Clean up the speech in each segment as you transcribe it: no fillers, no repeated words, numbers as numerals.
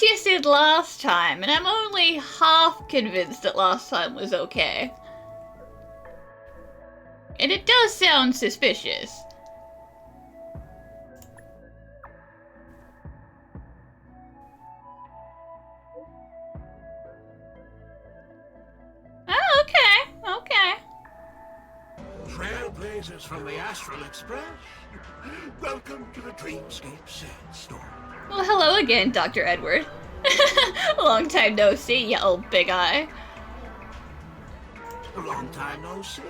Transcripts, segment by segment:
you said last time, and I'm only half convinced that last time was okay. And it does sound suspicious. Oh, okay, okay. Trailblazers from the Astral Express. Welcome to the Dreamscape Sandstorm. Well, hello again, Dr. Edward. Long time no see, you old big eye. A long time no see.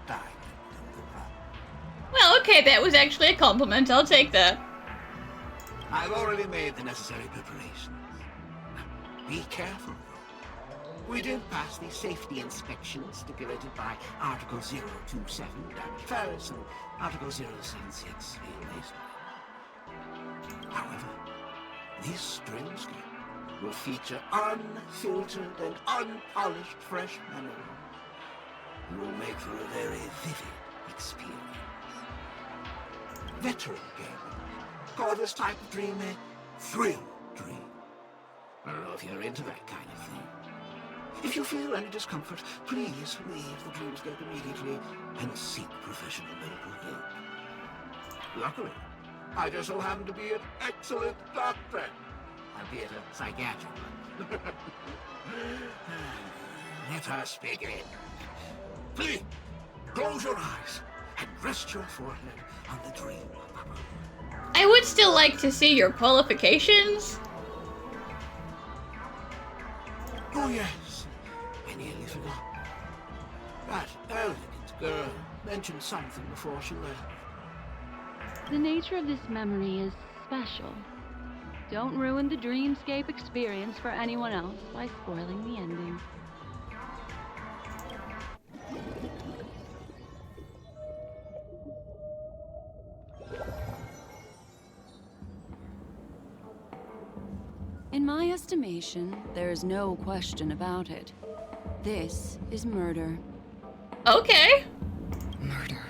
Diamond. Well, okay, that was actually a compliment. I'll take that. I've already made the necessary preparations. Be careful, though. We did pass the safety inspection stipulated by Article 027, Damage Ferris, and Article 076, However, this dreamscape will feature unfiltered and unpolished fresh memory. It will make for a very vivid experience. Veteran gamers call this type of dream a thrill dream. I don't know if you're into that kind of thing. If you feel any discomfort, please leave the dreamscape immediately and seek professional medical help. Luckily, I just so happen to be an excellent doctor, albeit a psychiatric one. Let us begin. Please, close your eyes and rest your forehead on the dream bubble. I would still like to see your qualifications. Oh yes, I nearly forgot. That elegant girl mentioned something before she left. The nature of this memory is special. Don't ruin the dreamscape experience for anyone else by spoiling the ending. In my estimation, there is no question about it. This is murder. Okay. Murder.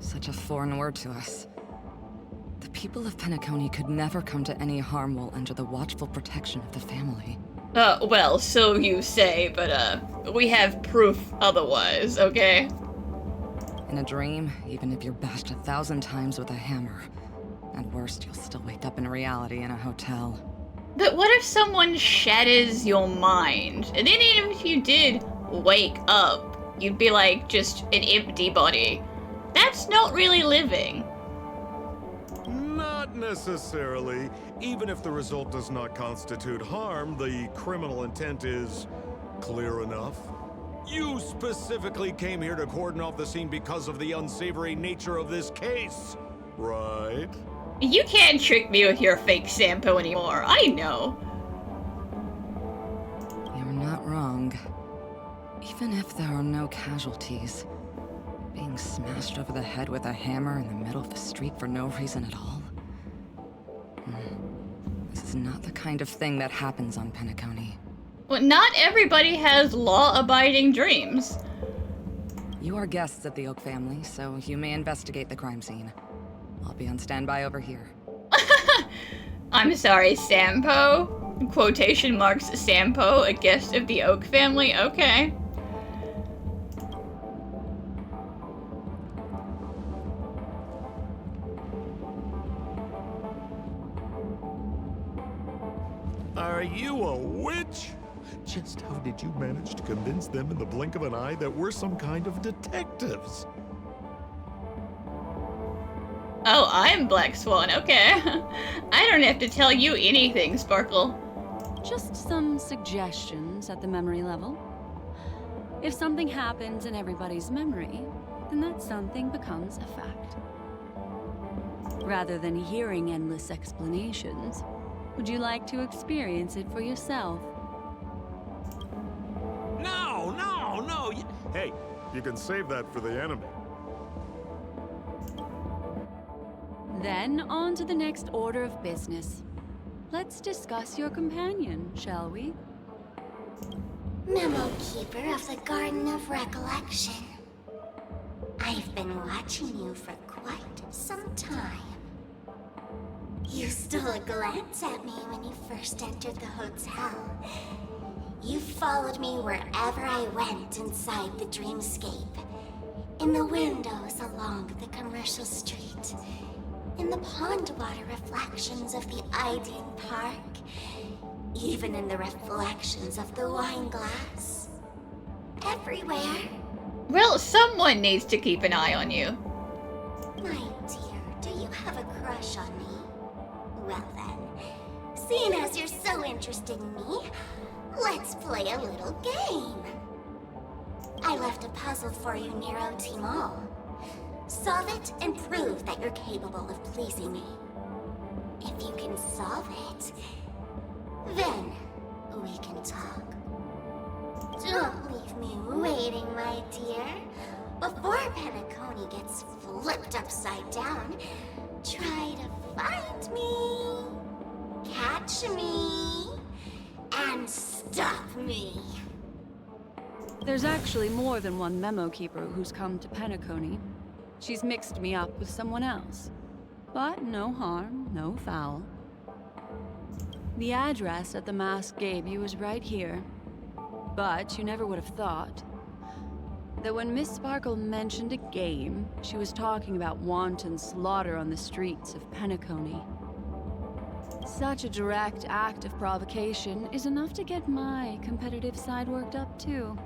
Such a foreign word to us. The people of Penacony could never come to any harm while under the watchful protection of the family. Well, so you say, but, we have proof otherwise, okay? In a dream, even if you're bashed 1,000 times with a hammer, at worst, you'll still wake up in reality in a hotel. But what if someone shatters your mind? And then even if you did wake up, you'd be like just an empty body. That's not really living. Not necessarily. Even if the result does not constitute harm, the criminal intent is clear enough. You specifically came here to cordon off the scene because of the unsavory nature of this case, right? You can't trick me with your fake Sampo anymore. I know. You're not wrong. Even if there are no casualties, being smashed over the head with a hammer in the middle of the street for no reason at all? This is not the kind of thing that happens on Penacony. Well, not everybody has law-abiding dreams. You are guests of the Oak family, so you may investigate the crime scene. I'll be on standby over here. I'm sorry, Sampo? Quotation marks Sampo, a guest of the Oak family? Okay. Are you a witch? Just how did you manage to convince them in the blink of an eye that we're some kind of detectives? Oh, I'm Black Swan, okay. I don't have to tell you anything, Sparkle. Just some suggestions at the memory level. If something happens in everybody's memory, then that something becomes a fact. Rather than hearing endless explanations, would you like to experience it for yourself? No! Hey, you can save that for the enemy. Then on to the next order of business. Let's discuss your companion, shall we? Memo Keeper of the Garden of Recollection. I've been watching you for quite some time. You You stole a glance at me when you first entered the hotel. You followed me wherever I went inside the dreamscape. In the windows along the commercial street. In the pond water reflections of the Ideen Park. Even in the reflections of the wine glass. Everywhere. Well, someone needs to keep an eye on you. My dear, do you have a crush on me? Well then, seeing as you're so interested in me, let's play a little game. I left a puzzle for you, Nero Timol. Solve it and prove that you're capable of pleasing me. If you can solve it, then we can talk. Don't leave me waiting, my dear. Before Penacony gets flipped upside down, try to find me, catch me, and stop me. There's actually more than one memo keeper who's come to Penacony. She's mixed me up with someone else. But no harm, no foul. The address that the mask gave you is right here. But you never would have thought that when Miss Sparkle mentioned a game, she was talking about wanton slaughter on the streets of Penacony. Such a direct act of provocation is enough to get my competitive side worked up too.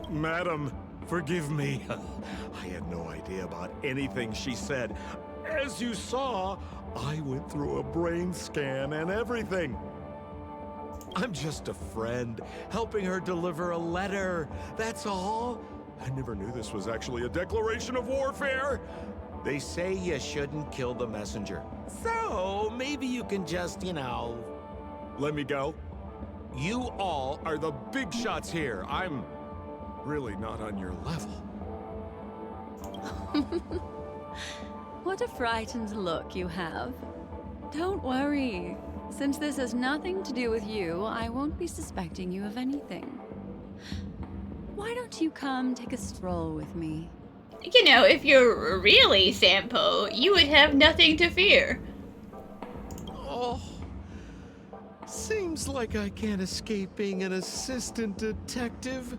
Madam, forgive me. I had no idea about anything she said. As you saw, I went through a brain scan and everything. I'm just a friend, helping her deliver a letter. That's all. I never knew this was actually a declaration of warfare. They say you shouldn't kill the messenger. So, maybe you can just, let me go. You all are the big shots here. I'm really not on your level. What a frightened look you have. Don't worry. Since this has nothing to do with you, I won't be suspecting you of anything. Why don't you come take a stroll with me? You know, if you're really Sampo, you would have nothing to fear. Oh, seems like I can't escape being an assistant detective.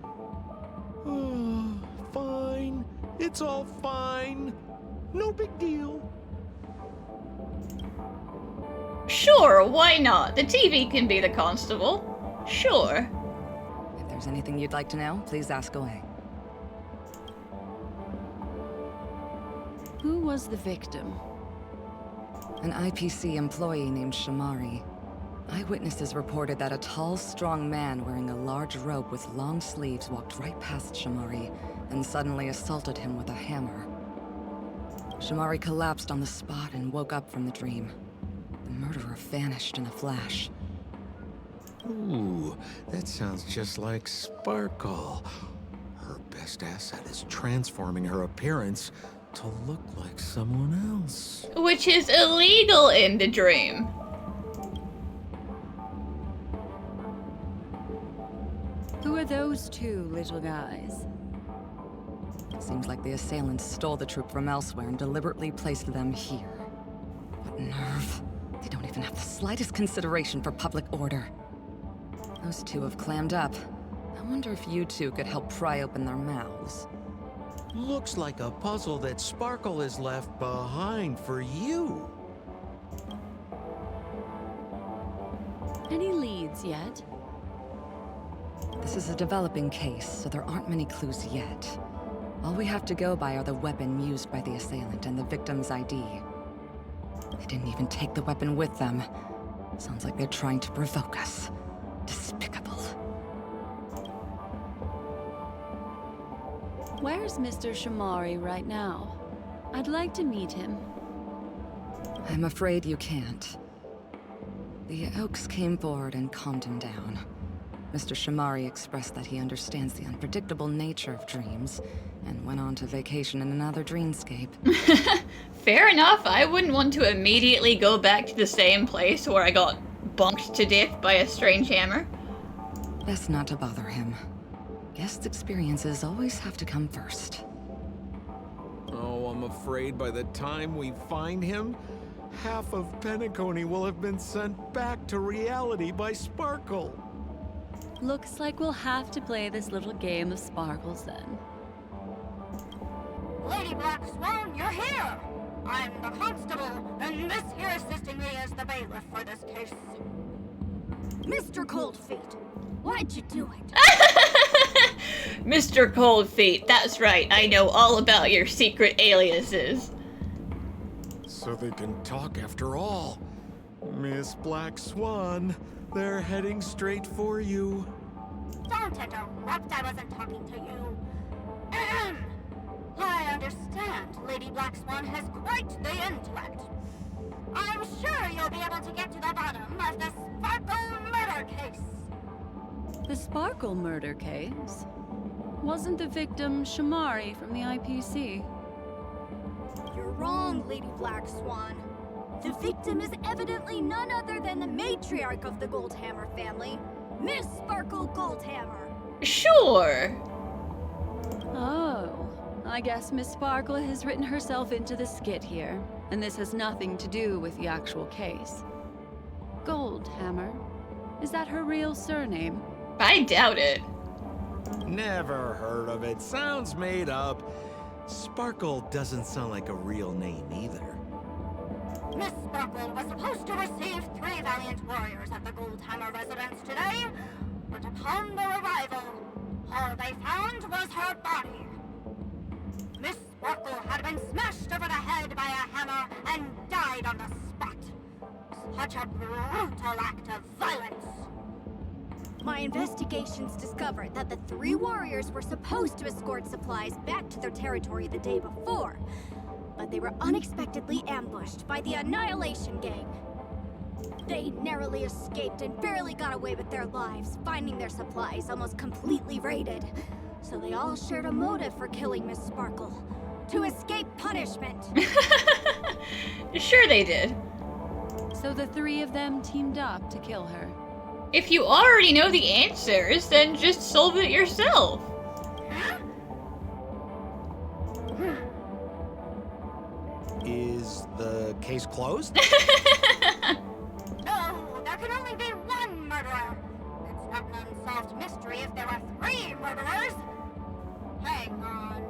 Oh, fine. It's all fine. No big deal. Sure, why not? The TV can be the constable. Sure. If there's anything you'd like to know, please ask away. Who was the victim? An IPC employee named Shamari. Eyewitnesses reported that a tall, strong man wearing a large robe with long sleeves walked right past Shamari and suddenly assaulted him with a hammer. Shamari collapsed on the spot and woke up from the dream. The murderer vanished in a flash. Ooh, that sounds just like Sparkle. Her best asset is transforming her appearance to look like someone else. Which is illegal in the dream. Who are those two little guys? Seems like the assailants stole the troop from elsewhere and deliberately placed them here. What nerve. They don't even have the slightest consideration for public order. Those two have clammed up. I wonder if you two could help pry open their mouths. Looks like a puzzle that Sparkle has left behind for you. Any leads yet? This is a developing case, so there aren't many clues yet. All we have to go by are the weapon used by the assailant and the victim's ID. They didn't even take the weapon with them. Sounds like they're trying to provoke us. Despicable. Where's Mr. Shamari right now? I'd like to meet him. I'm afraid you can't. The Oaks came forward and calmed him down. Mr. Shamari expressed that he understands the unpredictable nature of dreams, and went on to vacation in another dreamscape. Fair enough, I wouldn't want to immediately go back to the same place where I got bonked to death by a strange hammer. Best not to bother him. Guest experiences always have to come first. Oh, I'm afraid by the time we find him, half of Penacony will have been sent back to reality by Sparkle. Looks like we'll have to play this little game of sparkles then. Lady Black Swan, you're here! I'm the constable, and this here assisting me is the bailiff for this case. Mr. Cold Feet, why'd you do it? Mr. Cold Feet, that's right. I know all about your secret aliases. So they can talk after all. Miss Black Swan, they're heading straight for you. Don't interrupt, I wasn't talking to you. Ahem. I understand Lady Black Swan has quite the intellect. I'm sure you'll be able to get to the bottom of the Sparkle murder case. The Sparkle murder case? Wasn't the victim Shamari from the IPC? You're wrong, Lady Black Swan. The victim is evidently none other than the matriarch of the Goldhammer family, Miss Sparkle Goldhammer. Sure. Oh, I guess Miss Sparkle has written herself into the skit here, and this has nothing to do with the actual case. Goldhammer? Is that her real surname? I doubt it. Never heard of it. Sounds made up. Sparkle doesn't sound like a real name either. Miss Sparkle was supposed to receive 3 valiant warriors at the Goldhammer residence today, but upon their arrival, all they found was her body. Miss Sparkle had been smashed over the head by a hammer and died on the spot. Such a brutal act of violence. My investigations discovered that the 3 warriors were supposed to escort supplies back to their territory the day before, but they were unexpectedly ambushed by the Annihilation Gang. They narrowly escaped and barely got away with their lives, finding their supplies almost completely raided. So they all shared a motive for killing Miss Sparkle, to escape punishment. Sure they did. So the 3 of them teamed up to kill her. If you already know the answers, then just solve it yourself. Is the case closed? No, there can only be one murderer. It's not an unsolved mystery if there are 3 murderers. Hang on,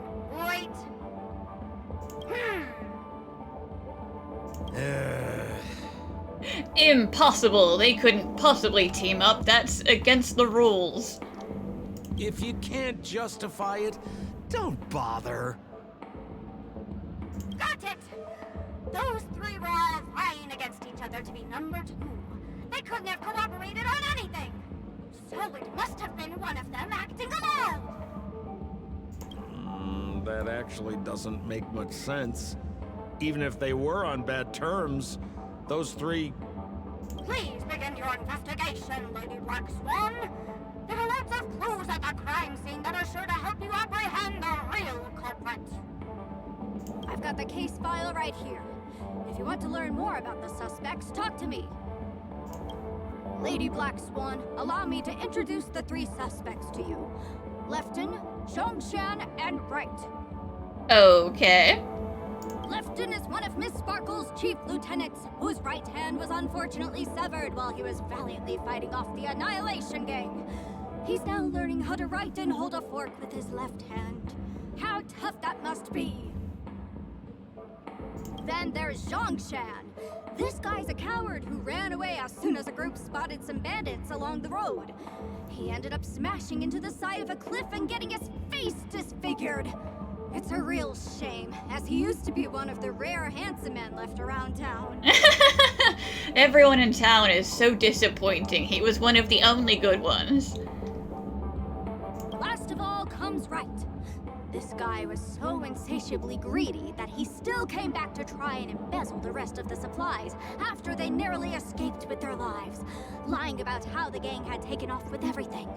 wait. Impossible. They couldn't possibly team up. That's against the rules. If you can't justify it, don't bother. Got it! Those 3 were all vying against each other to be number 2. They couldn't have cooperated on anything. So it must have been one of them acting alone. That actually doesn't make much sense. Even if they were on bad terms, those 3... Please begin your investigation, Lady Black Swan. There are lots of clues at the crime scene that are sure to help you apprehend the real culprit. I've got the case file right here. If you want to learn more about the suspects, talk to me. Lady Black Swan, allow me to introduce the 3 suspects to you. Lefton, Zhongshan, and Wright. Okay. Lefton is one of Miss Sparkle's chief lieutenants, whose right hand was unfortunately severed while he was valiantly fighting off the Annihilation Gang. He's now learning how to write and hold a fork with his left hand. How tough that must be! Then there's Zhongshan. This guy's a coward who ran away as soon as a group spotted some bandits along the road. He ended up smashing into the side of a cliff and getting his face disfigured. It's a real shame, as he used to be one of the rare handsome men left around town. Everyone in town is so disappointing. He was one of the only good ones. Last of all comes Wright. This guy was so insatiably greedy that he still came back to try and embezzle the rest of the supplies after they narrowly escaped with their lives, lying about how the gang had taken off with everything.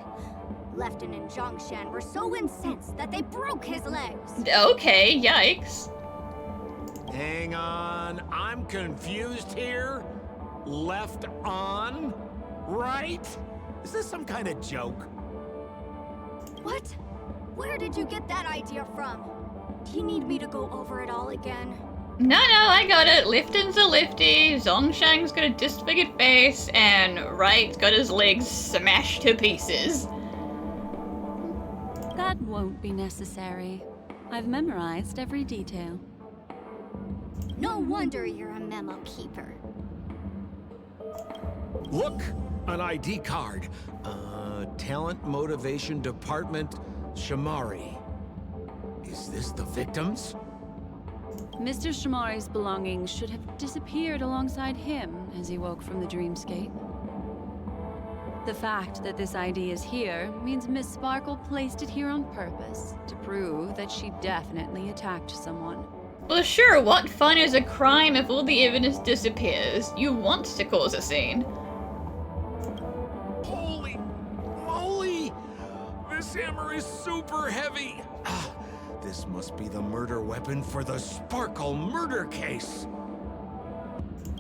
Lefton and Zhongshan were so incensed that they broke his legs. Okay, yikes. Hang on, I'm confused here. Left on? Right? Is this some kind of joke? What? Where did you get that idea from? Do you need me to go over it all again? No, I got it. Lifton's a lifty, Zhongshang's got a disfigured face, and Wright's got his legs smashed to pieces. That won't be necessary. I've memorized every detail. No wonder you're a memo keeper. Look, an ID card. Talent Motivation Department, Shamari. Is this the victims? Mr. Shamari's belongings should have disappeared alongside him as he woke from the dreamscape. The fact that this ID is here means Miss Sparkle placed it here on purpose to prove that she definitely attacked someone. Well, sure, what fun is a crime if all the evidence disappears? You want to cause a scene. Holy moly! This hammer is super heavy! This must be the murder weapon for the Sparkle murder case!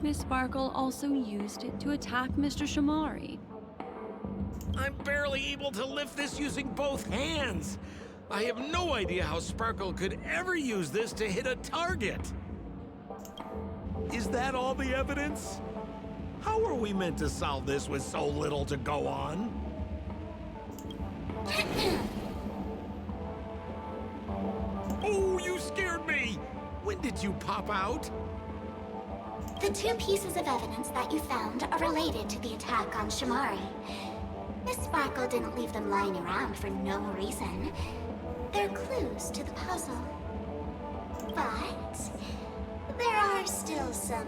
Miss Sparkle also used it to attack Mr. Shamari. I'm barely able to lift this using both hands! I have no idea how Sparkle could ever use this to hit a target! Is that all the evidence? How are we meant to solve this with so little to go on? Oh, you scared me! When did you pop out? The two pieces of evidence that you found are related to the attack on Shamari. Miss Sparkle didn't leave them lying around for no reason. They're clues to the puzzle. But there are still some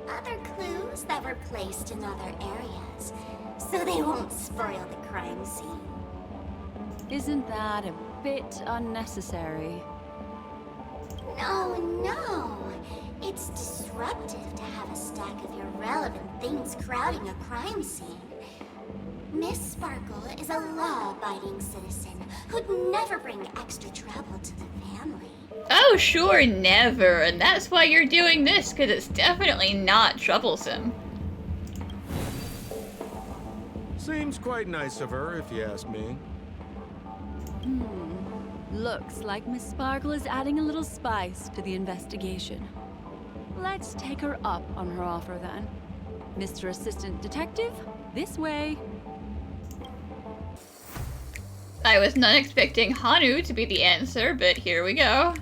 other clues that were placed in other areas, so they won't spoil the crime scene. Isn't that a bit unnecessary? No. It's disruptive to have a stack of irrelevant things crowding a crime scene. Miss Sparkle is a law-abiding citizen who'd never bring extra trouble to the family. Oh, sure, never. And that's why you're doing this, because it's definitely not troublesome. Seems quite nice of her, if you ask me. Looks like Miss Sparkle is adding a little spice to the investigation. Let's take her up on her offer then. Mr. Assistant Detective, this way. I was not expecting Hanu to be the answer, but here we go.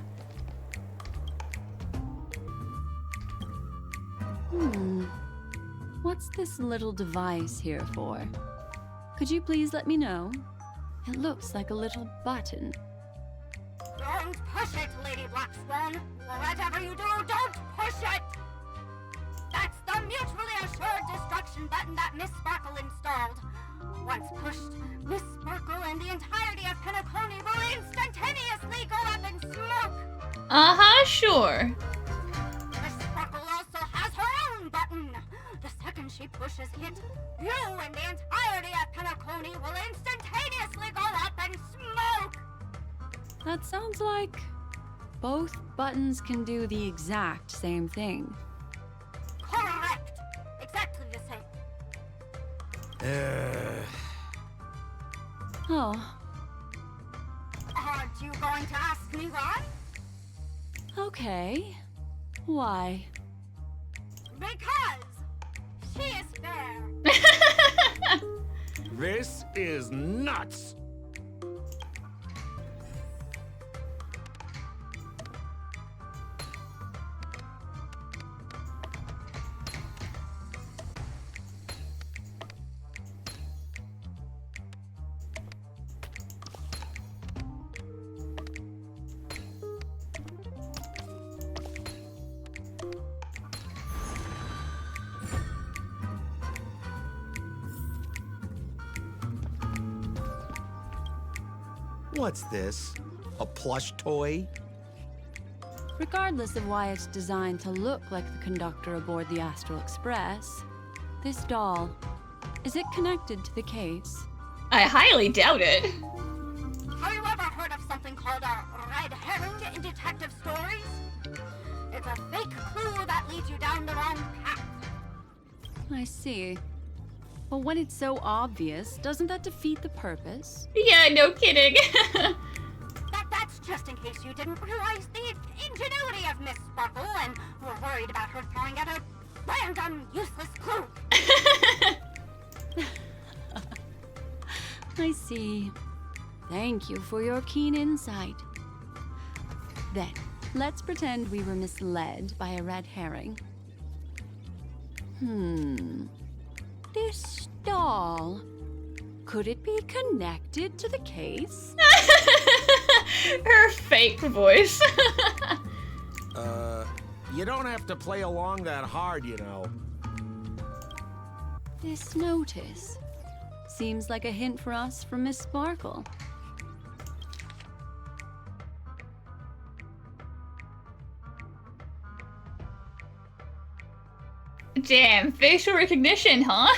What's this little device here for? Could you please let me know? It looks like a little button. Don't push it, Lady Black Swan. Whatever you do, don't push it! That's the mutually assured destruction button that Miss Sparkle installed. Once pushed, Miss Sparkle and the entirety of Penacony will instantaneously go up in smoke! Uh-huh, sure. Miss Sparkle also has her own button. The second she pushes hit, you and the entirety of Penacony will instantaneously go up in smoke! That sounds like both buttons can do the exact same thing. Correct! Exactly the same. Oh, Aren't you going to ask me why? okay. Why? Because she is fair. This is nuts! What's this? A plush toy? Regardless of why it's designed to look like the conductor aboard the Astral Express, this doll, is it connected to the case? I highly doubt it. Have you ever heard of something called a red herring in detective stories? It's a fake clue that leads you down the wrong path. I see. But when it's so obvious, doesn't that defeat the purpose? Yeah, no kidding. That's just in case you didn't realize the ingenuity of Miss Sparkle and were worried about her throwing out a random, useless clue. I see. Thank you for your keen insight. Then, let's pretend we were misled by a red herring. This doll. Could it be connected to the case? Her fake voice. You don't have to play along that hard, you know. This notice seems like a hint for us from Miss Sparkle. Damn, facial recognition, huh?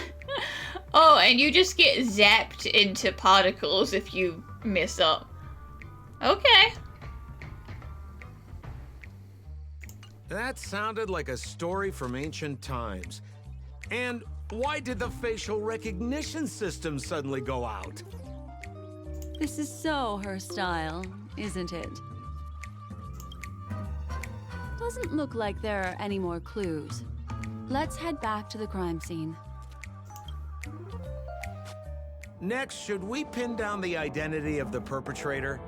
Oh, and you just get zapped into particles if you mess up. Okay. That sounded like a story from ancient times. And why did the facial recognition system suddenly go out? This is so her style, isn't it? Doesn't look like there are any more clues. Let's head back to the crime scene. Next, should we pin down the identity of the perpetrator?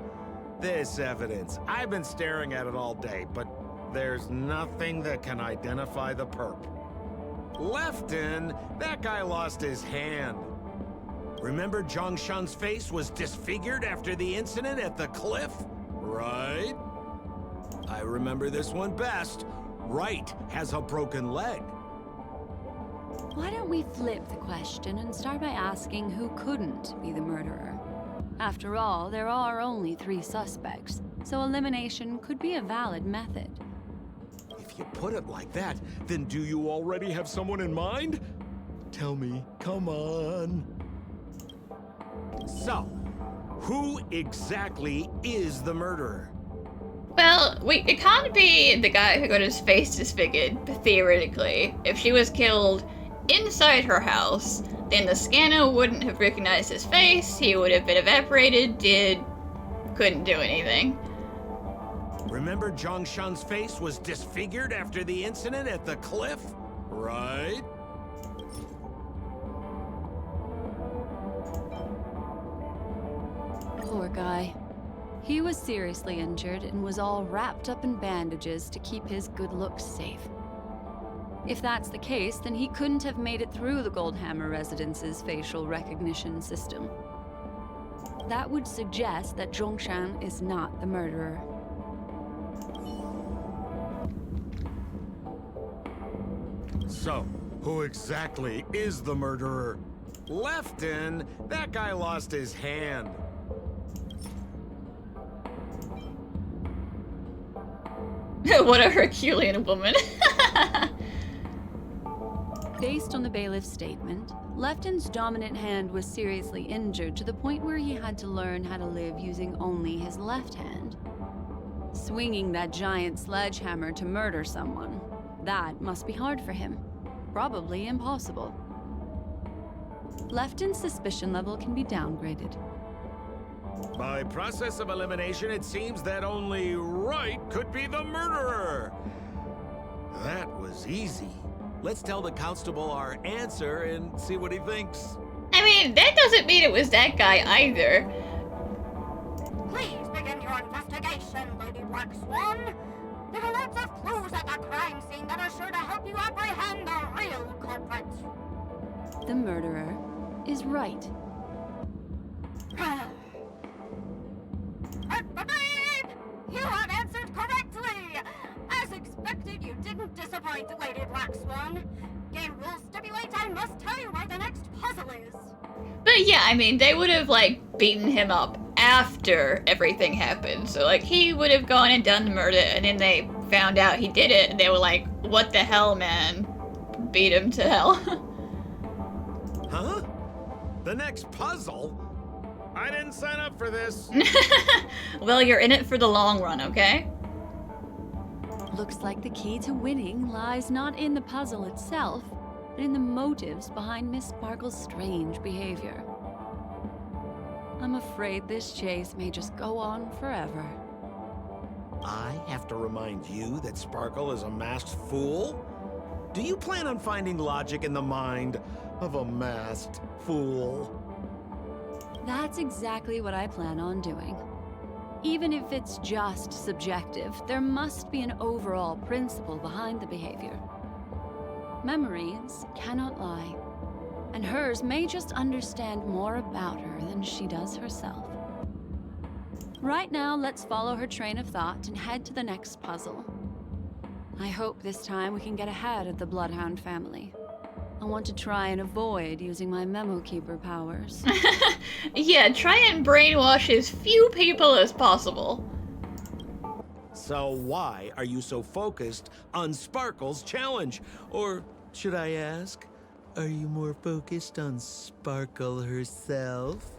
This evidence, I've been staring at it all day, but there's nothing that can identify the perp. Lefton, that guy lost his hand. Remember Zhongshan's face was disfigured after the incident at the cliff? Right? I remember this one best. Wright has a broken leg. Why don't we flip the question and start by asking who couldn't be the murderer? After all, there are only 3 suspects, so elimination could be a valid method. If you put it like that, then do you already have someone in mind? Tell me, come on. So, who exactly is the murderer? Well, it can't be the guy who got his face disfigured, theoretically. If she was killed inside her house, then the scanner wouldn't have recognized his face, he would have been evaporated, couldn't do anything. Remember Zhongshan's face was disfigured after the incident at the cliff? Right? Poor guy. He was seriously injured and was all wrapped up in bandages to keep his good looks safe. If that's the case, then he couldn't have made it through the Goldhammer residence's facial recognition system. That would suggest that Zhongshan is not the murderer. So, who exactly is the murderer? Lefton, that guy lost his hand. What a Herculean woman. Based on the bailiff's statement, Lefton's dominant hand was seriously injured to the point where he had to learn how to live using only his left hand. Swinging that giant sledgehammer to murder someone, that must be hard for him. Probably impossible. Lefton's suspicion level can be downgraded. By process of elimination, it seems that only Wright could be the murderer. That was easy. Let's tell the constable our answer and see what he thinks. I mean, that doesn't mean it was that guy either. Please begin your investigation, Lady Black Swan. There are lots of clues at the crime scene that are sure to help you apprehend the real culprit. The murderer is Wright. You have answered correctly! As expected, you didn't disappoint, Lady Black Swan. Game rules stipulate I must tell you where the next puzzle is. But yeah, I mean, they would have, like, beaten him up after everything happened. So, like, he would have gone and done the murder, and then they found out he did it, and they were like, what the hell, man? Beat him to hell. Huh? The next puzzle? I didn't sign up for this. Well, you're in it for the long run, okay? Looks like the key to winning lies not in the puzzle itself, but in the motives behind Miss Sparkle's strange behavior. I'm afraid this chase may just go on forever. I have to remind you that Sparkle is a masked fool? Do you plan on finding logic in the mind of a masked fool? That's exactly what I plan on doing. Even if it's just subjective, there must be an overall principle behind the behavior. Memories cannot lie, and hers may just understand more about her than she does herself. Right now, let's follow her train of thought and head to the next puzzle. I hope this time we can get ahead of the Bloodhound family. I want to try and avoid using my Memo Keeper powers. Yeah, try and brainwash as few people as possible. So why are you so focused on Sparkle's challenge? Or should I ask, are you more focused on Sparkle herself?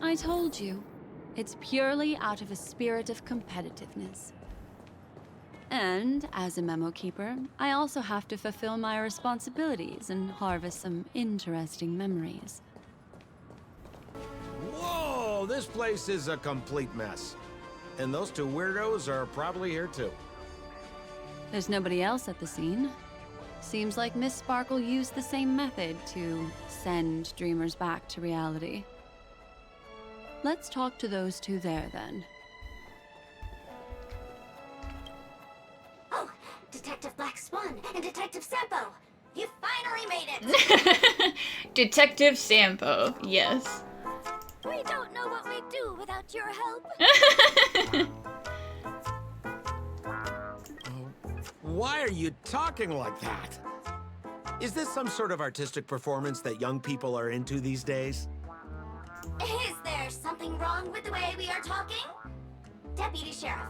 I told you, it's purely out of a spirit of competitiveness. And as a Memo Keeper, I also have to fulfill my responsibilities and harvest some interesting memories. Whoa, this place is a complete mess. And those two weirdos are probably here too. There's nobody else at the scene. Seems like Miss Sparkle used the same method to send dreamers back to reality. Let's talk to those two there, then. Oh, Detective Black Swan and Detective Sampo! You finally made it! Detective Sampo, yes. We don't know what we'd do without your help. Why are you talking like that? Is this some sort of artistic performance that young people are into these days? Is there something wrong with the way we are talking? Deputy Sheriff,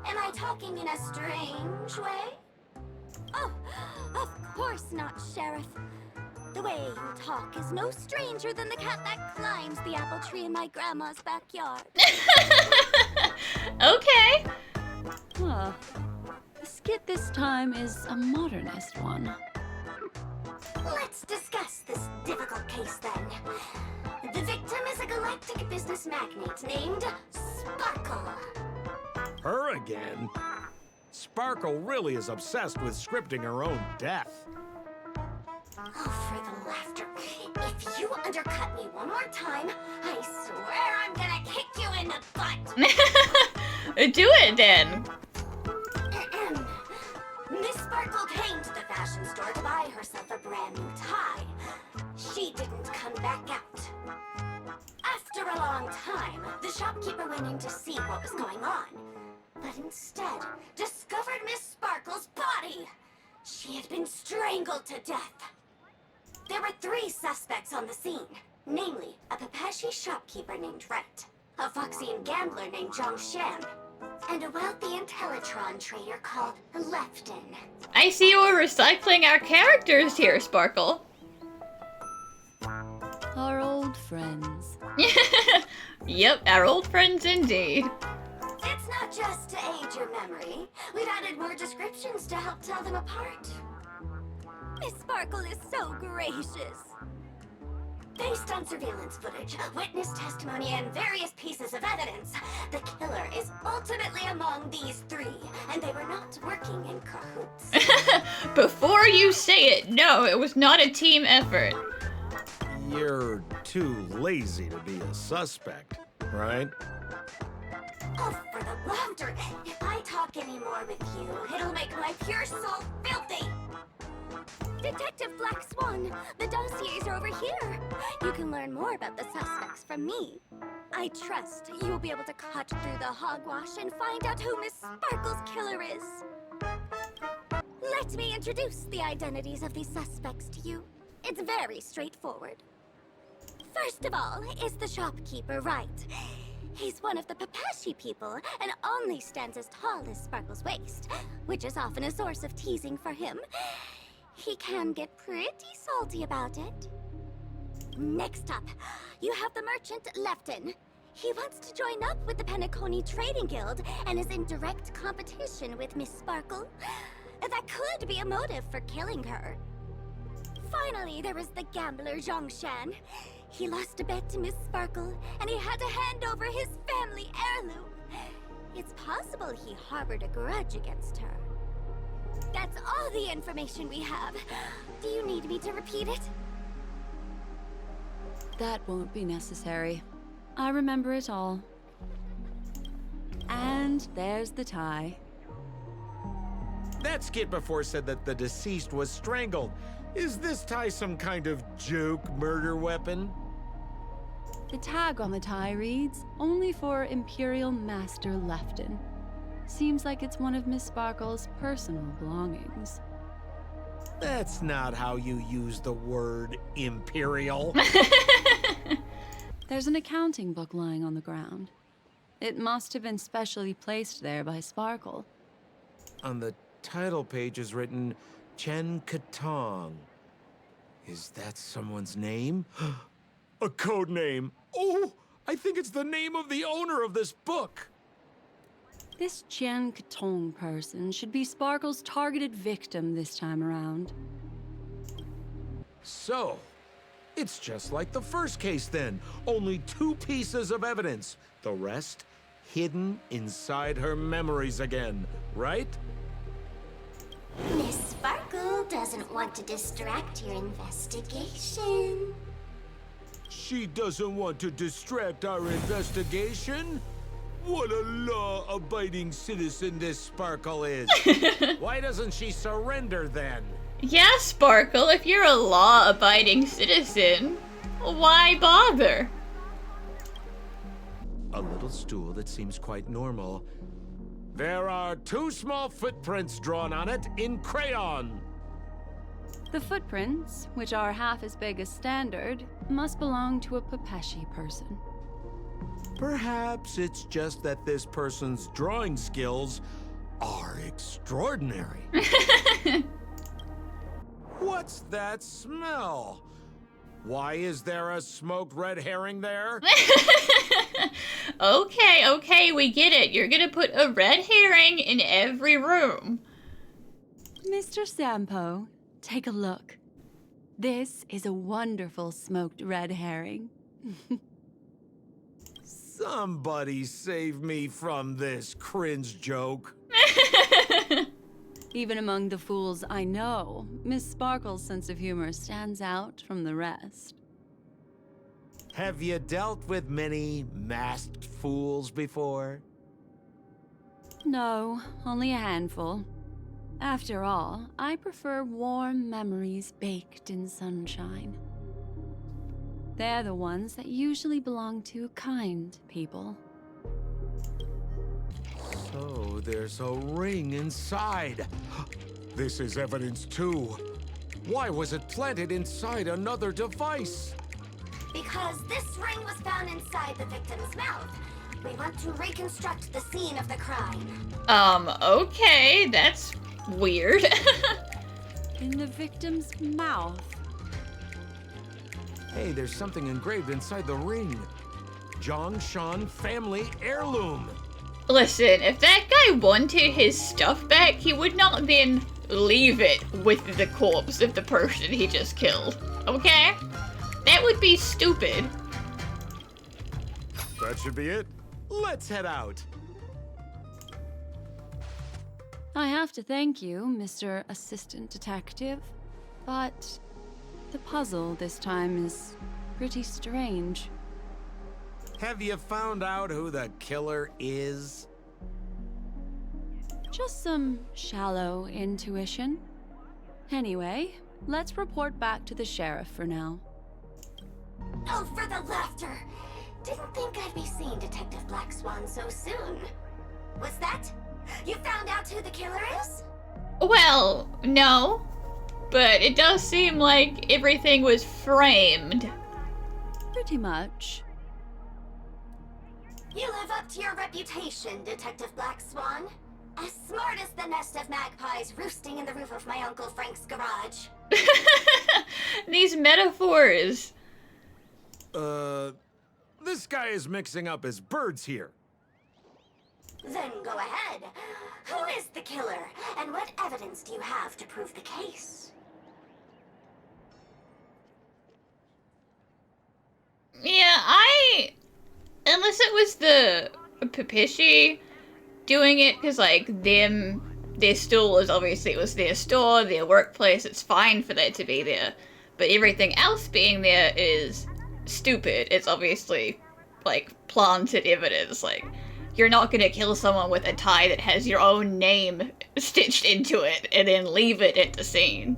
am I talking in a strange way? Oh, of course not, Sheriff. The way you talk is no stranger than the cat that climbs the apple tree in my grandma's backyard. Okay. Huh. The skit this time is a modernist one. Let's discuss this difficult case then. The victim is a galactic business magnate named Sparkle. Her again? Sparkle really is obsessed with scripting her own death. Oh, for the laughter. If you undercut me one more time, I swear I'm gonna kick you in the butt. Do it then. Ahem. Miss Sparkle came to the fashion store to buy herself a brand new tie. She didn't come back out. After a long time, the shopkeeper went in to see what was going on, but instead discovered Miss Sparkle's body. She had been strangled to death. There were 3 suspects on the scene, namely a Papashi shopkeeper named Wright, a Foxian gambler named Zhang Shan, and a wealthy Intellitron trader called Lefton. I see you were recycling our characters here, Sparkle. Our old friends. Yep, our old friends indeed. It's not just to aid your memory. We've added more descriptions to help tell them apart. Miss Sparkle is so gracious. Based on surveillance footage, witness testimony, and various pieces of evidence, the killer is ultimately among these 3, and they were not working in cahoots. Before you say it, no, it was not a team effort. You're too lazy to be a suspect, right? Oh, for the laughter! If I talk anymore with you, it'll make my pure soul filthy! Detective Black Swan, the dossiers are over here. You can learn more about the suspects from me. I trust you will be able to cut through the hogwash and find out who Miss Sparkle's killer is. Let me introduce the identities of these suspects to you. It's very straightforward. First of all is the shopkeeper, Wright. He's one of the Papashi people and only stands as tall as Sparkle's waist, which is often a source of teasing for him. He can get pretty salty about it. Next up, you have the merchant Lefton. He wants to join up with the Penacony Trading Guild and is in direct competition with Miss Sparkle. That could be a motive for killing her. Finally, there is the gambler Zhang Shan. He lost a bet to Miss Sparkle, and he had to hand over his family heirloom. It's possible he harbored a grudge against her. That's all the information we have. Do you need me to repeat it? That won't be necessary. I remember it all. And there's the tie. That skit before said that the deceased was strangled. Is this tie some kind of joke murder weapon? The tag on the tie reads, "Only for Imperial Master Lefton." Seems like it's one of Miss Sparkle's personal belongings. That's not how you use the word imperial. There's an accounting book lying on the ground. It must have been specially placed there by Sparkle. On the title page is written Chen Katong. Is that someone's name? A code name. Oh, I think it's the name of the owner of this book. This Jian Katong person should be Sparkle's targeted victim this time around. So, it's just like the first case then. Only 2 pieces of evidence. The rest hidden inside her memories again, right? Miss Sparkle doesn't want to distract your investigation. She doesn't want to distract our investigation? What a law-abiding citizen this Sparkle is. Why doesn't she surrender then? Yeah, Sparkle, if you're a law-abiding citizen, why bother? A little stool that seems quite normal. There are 2 small footprints drawn on it in crayon. The footprints, which are half as big as standard, must belong to a Pepeshi person. Perhaps it's just that this person's drawing skills are extraordinary. What's that smell? Why is there a smoked red herring there? Okay, we get it. You're gonna put a red herring in every room. Mr. Sampo, take a look. This is a wonderful smoked red herring. Somebody save me from this cringe joke. Even among the fools I know, Miss Sparkle's sense of humor stands out from the rest. Have you dealt with many masked fools before? No, only a handful. After all, I prefer warm memories baked in sunshine. They're the ones that usually belong to kind people. So there's a ring inside. This is evidence too. Why was it planted inside another device? Because this ring was found inside the victim's mouth. We want to reconstruct the scene of the crime. Okay, that's weird. In the victim's mouth. Hey, there's something engraved inside the ring. Zhongshan family heirloom. Listen, if that guy wanted his stuff back, he would not then leave it with the corpse of the person he just killed. Okay? That would be stupid. That should be it. Let's head out. I have to thank you, Mr. Assistant Detective, but the puzzle this time is pretty strange. Have you found out who the killer is? Just some shallow intuition. Anyway, let's report back to the sheriff for now. Oh, for the laughter! Didn't think I'd be seeing Detective Black Swan so soon. Was that? You found out who the killer is? Well, no. But it does seem like everything was framed. Pretty much. You live up to your reputation, Detective Black Swan. As smart as the nest of magpies roosting in the roof of my Uncle Frank's garage. These metaphors. This guy is mixing up his birds here. Then go ahead. Who is the killer, and what evidence do you have to prove the case? unless it was the Papishi doing it, because, like, their stool is obviously, it was their store, their workplace, it's fine for that to be there. But everything else being there is stupid. It's obviously, like, planted evidence. Like, you're not gonna kill someone with a tie that has your own name stitched into it and then leave it at the scene.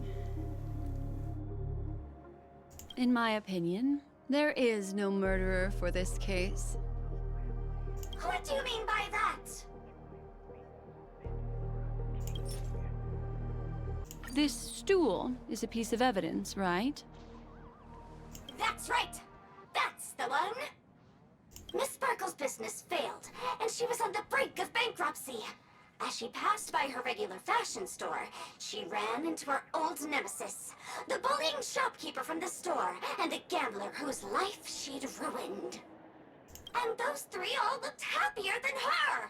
In my opinion, there is no murderer for this case. What do you mean by that? This stool is a piece of evidence, right? That's right! That's the one! Miss Sparkle's business failed, and she was on the brink of bankruptcy. As she passed by her regular fashion store, she ran into her old nemesis, the bullying shopkeeper from the store, and the gambler whose life she'd ruined. And those three all looked happier than her!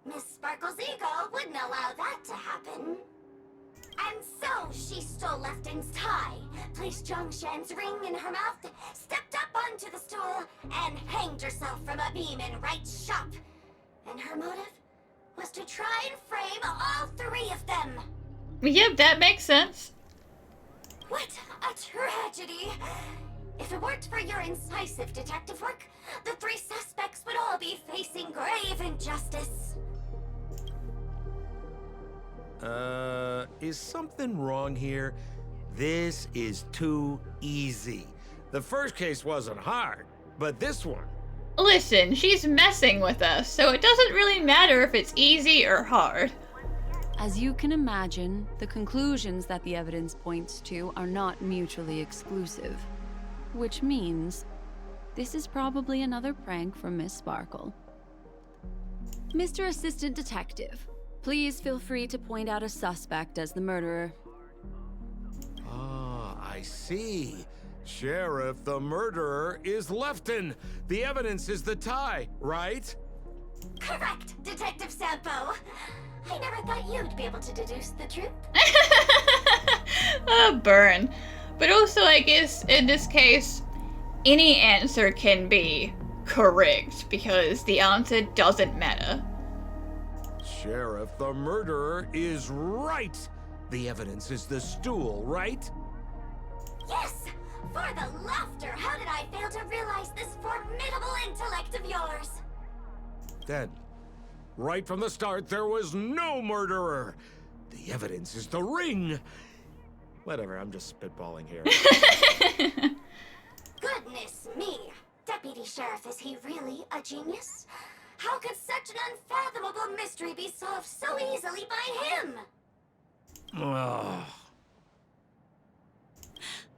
Miss Sparkle's ego wouldn't allow that to happen. And so she stole Lefton's tie, placed Zhongshan's ring in her mouth, stepped up onto the stool, and hanged herself from a beam in Wright's shop. And her motive was to try and frame all three of them. Yep, that makes sense. What a tragedy! If it weren't for your incisive detective work, the three suspects would all be facing grave injustice. Is something wrong here? This is too easy. The first case wasn't hard, but this one... Listen, she's messing with us, so it doesn't really matter if it's easy or hard. As you can imagine, the conclusions that the evidence points to are not mutually exclusive. Which means, this is probably another prank from Miss Sparkle. Mr. Assistant Detective, please feel free to point out a suspect as the murderer. Ah, I see. Sheriff, the murderer is Lefton. The evidence is the tie, right? Correct, Detective Sampo. I never thought you'd be able to deduce the truth. Oh, burn. But also, I guess, in this case, any answer can be correct, because the answer doesn't matter. Sheriff, the murderer is right. The evidence is the stool, right? Yes! For the laughter, how did I fail to realize this formidable intellect of yours? Then, right from the start, there was no murderer. The evidence is the ring. Whatever, I'm just spitballing here. Goodness me! Deputy Sheriff, is he really a genius? How could such an unfathomable mystery be solved so easily by him? Ugh.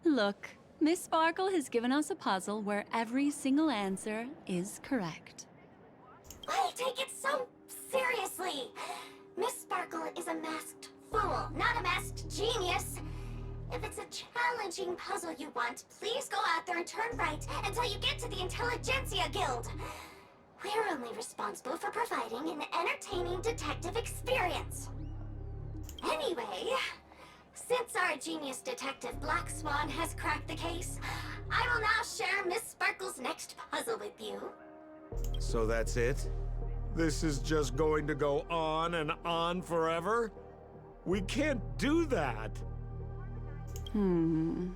Look, Miss Sparkle has given us a puzzle where every single answer is correct. Why take it so seriously? Miss Sparkle is a masked fool, not a masked genius. If it's a challenging puzzle you want, please go out there and turn right until you get to the Intelligentsia Guild. We're only responsible for providing an entertaining detective experience. Anyway, since our genius detective Black Swan has cracked the case, I will now share Miss Sparkle's next puzzle with you. So that's it? This is just going to go on and on forever? We can't do that. Hmm.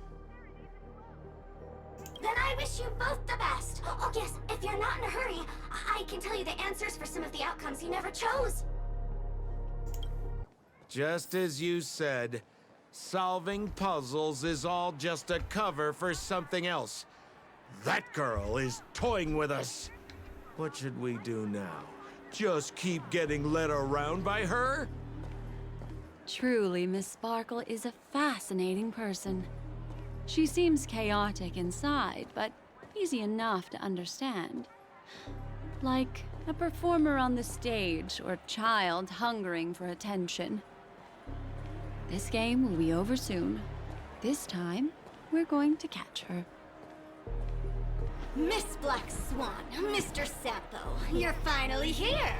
Then I wish you both the best. Oh yes, if you're not in a hurry, I can tell you the answers for some of the outcomes you never chose. Just as you said, solving puzzles is all just a cover for something else. That girl is toying with us. What should we do now? Just keep getting led around by her? Truly, Miss Sparkle is a fascinating person. She seems chaotic inside, but easy enough to understand. Like a performer on the stage or child hungering for attention. This game will be over soon. This time, we're going to catch her. Miss Black Swan, Mr. Sampo, you're finally here.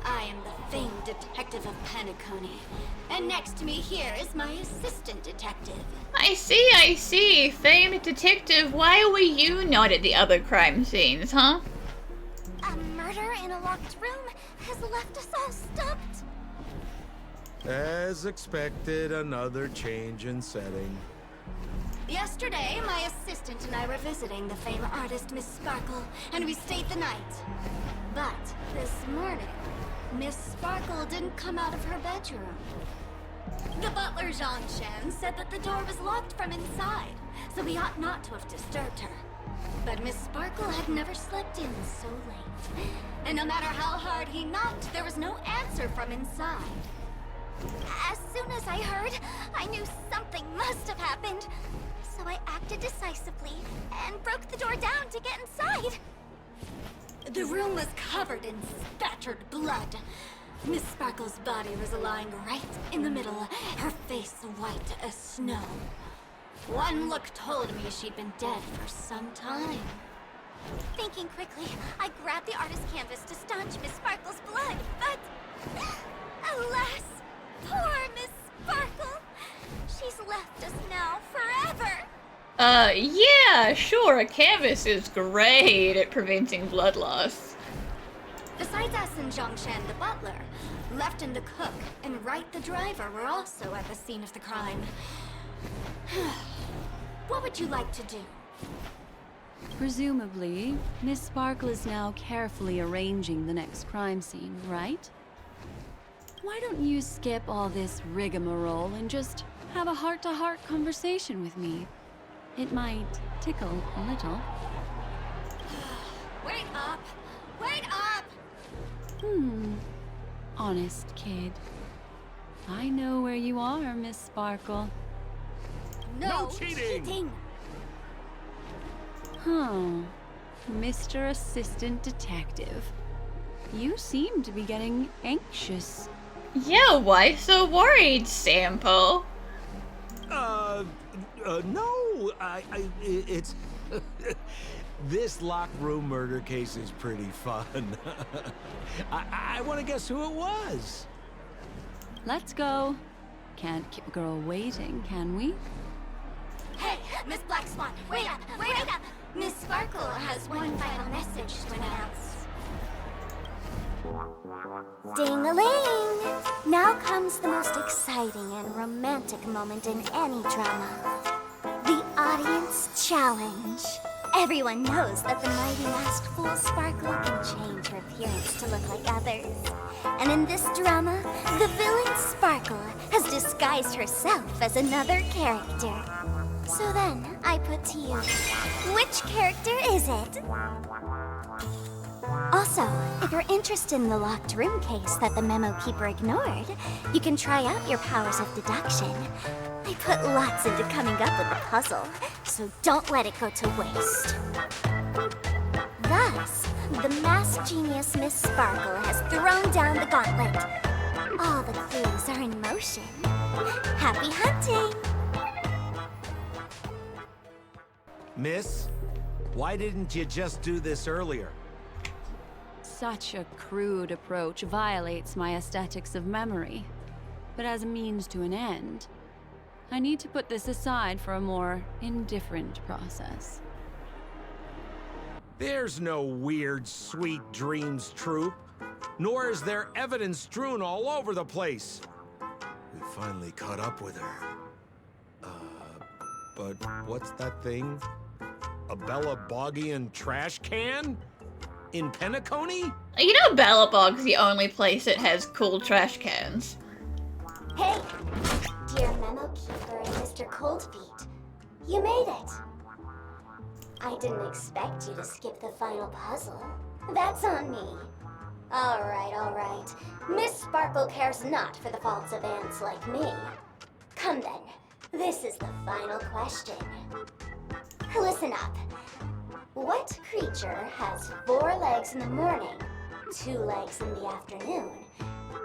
I am the famed detective of Penacony, and next to me here is my assistant detective. I see. Famed detective, why were you not at the other crime scenes, huh? murder in a locked room has left us all stumped. As expected, another change in setting. Yesterday, my assistant and I were visiting the famed artist Miss Sparkle, and we stayed the night. But this morning, Miss Sparkle didn't come out of her bedroom. The butler, Jean-Chen, said that the door was locked from inside, so we ought not to have disturbed her. But Miss Sparkle had never slept in so late. And no matter how hard he knocked, there was no answer from inside. As soon as I heard, I knew something must have happened. So I acted decisively and broke the door down to get inside. The room was covered in spattered blood. Miss Sparkle's body was lying right in the middle, her face white as snow. One look told me she'd been dead for some time. Thinking quickly, I grabbed the artist canvas to staunch Miss Sparkle's blood, but alas, poor Miss Sparkle. She's left us now forever. Yeah, sure, a canvas is great at preventing blood loss. Besides us and Zhongshan the butler, Lefton the cook and Wright the driver were also at the scene of the crime. What would you like to do? Presumably, Miss Sparkle is now carefully arranging the next crime scene, right? Why don't you skip all this rigmarole and just have a heart-to-heart conversation with me? It might tickle a little. Wait up! Wait up! Honest kid. I know where you are, Miss Sparkle. No cheating! Huh. Mr. Assistant Detective. You seem to be getting anxious. Yeah, why so worried, Sampo? No, it's... This locked room murder case is pretty fun. I want to guess who it was. Let's go. Can't keep a girl waiting, can we? Hey, Miss Black Swan, wait up! Wait up! Miss Sparkle has one final message to announce. Ding-a-ling! Now comes the most exciting and romantic moment in any drama. The audience challenge. Everyone knows that the mighty masked fool Sparkle can change her appearance to look like others. And in this drama, the villain Sparkle has disguised herself as another character. So then, I put to you, which character is it? Also, if you're interested in the locked room case that the memo keeper ignored, you can try out your powers of deduction. I put lots into coming up with the puzzle, so don't let it go to waste. Thus, the masked genius Miss Sparkle has thrown down the gauntlet. All the clues are in motion. Happy hunting! Miss, why didn't you just do this earlier? Such a crude approach violates my aesthetics of memory. But as a means to an end, I need to put this aside for a more indifferent process. There's no weird, sweet dreams troupe, nor is there evidence strewn all over the place. We finally caught up with her. But what's that thing? A Bella Boggian trash can? In Penacony? You know Bellabog's the only place that has cool trash cans. Hey, dear memo keeper and Mr. Coldfeet, you made it. I didn't expect you to skip the final puzzle. That's on me. All right. Miss Sparkle cares not for the faults of ants like me. Come then, this is the final question. Listen up. What creature has 4 legs in the morning, 2 legs in the afternoon,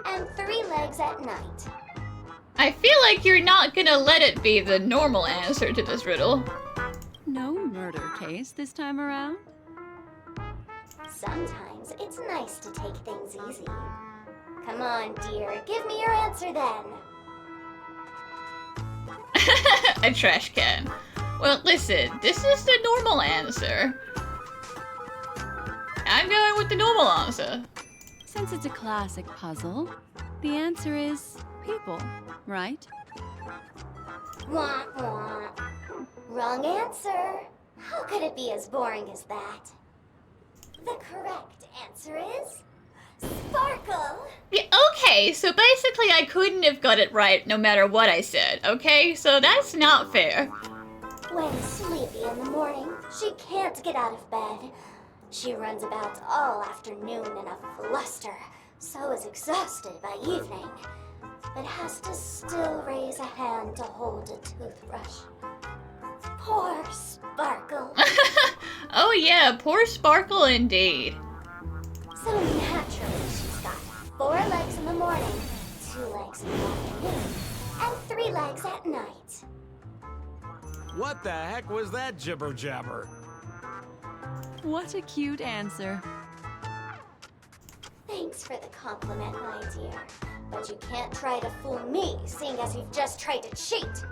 and 3 legs at night? I feel like you're not gonna let it be the normal answer to this riddle. No murder case this time around? Sometimes it's nice to take things easy. Come on, dear, give me your answer then. A trash can. Well, listen, this is the normal answer. I'm going with with the normal answer? Since it's a classic puzzle, the answer is people, right? Wah, wah. Wrong answer. How could it be as boring as that? The correct answer is Sparkle. Yeah, okay, so basically I couldn't have got it right no matter what I said, okay? So that's not fair. When sleepy in the morning, she can't get out of bed. She runs about all afternoon in a fluster, so is exhausted by evening, but has to still raise a hand to hold a toothbrush. Poor Sparkle. Oh yeah, poor Sparkle indeed. So naturally, she's got 4 legs in the morning, 2 legs in the afternoon, and 3 legs at night. What the heck was that jibber jabber? What a cute answer. Thanks for the compliment, my dear. But you can't try to fool me, seeing as you've just tried to cheat.